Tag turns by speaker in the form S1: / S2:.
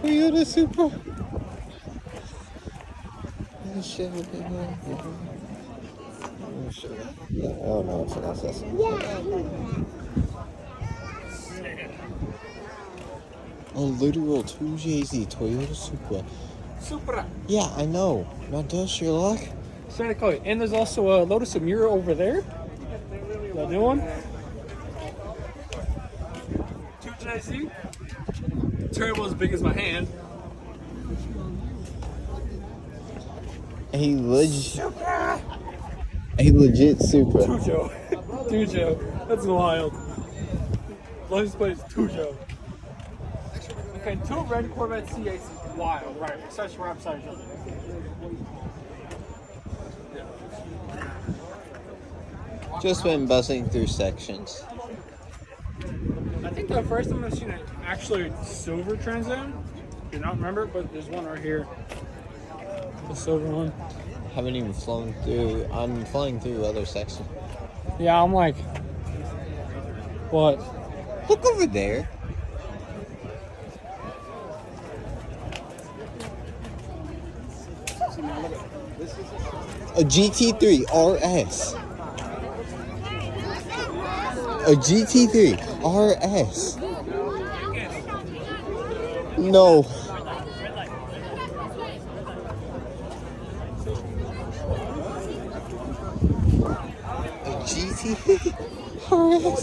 S1: Toyota Supra. Oh no, it's an SS. A literal 2JZ Toyota Supra.
S2: Supra.
S1: Yeah, I know. Not does Sherlock?
S2: And there's also a Lotus Emira over there. The new one. 2JZ. Turbo as big as my hand.
S1: A legit Supra.
S2: Tujo. That's wild. License plate is Tujo. Okay, 2 red Corvette C8s is wild, right? Such wrap size.
S1: Just went buzzing through sections.
S2: I think the first time I've seen an actually silver Trans Am. Do not remember, but there's one right here. The silver one.
S1: Haven't even flown through. I'm flying through other sections.
S2: Yeah, I'm like, what?
S1: Look over there. A GT3 RS. A GT3 RS. No. A GT3 RS.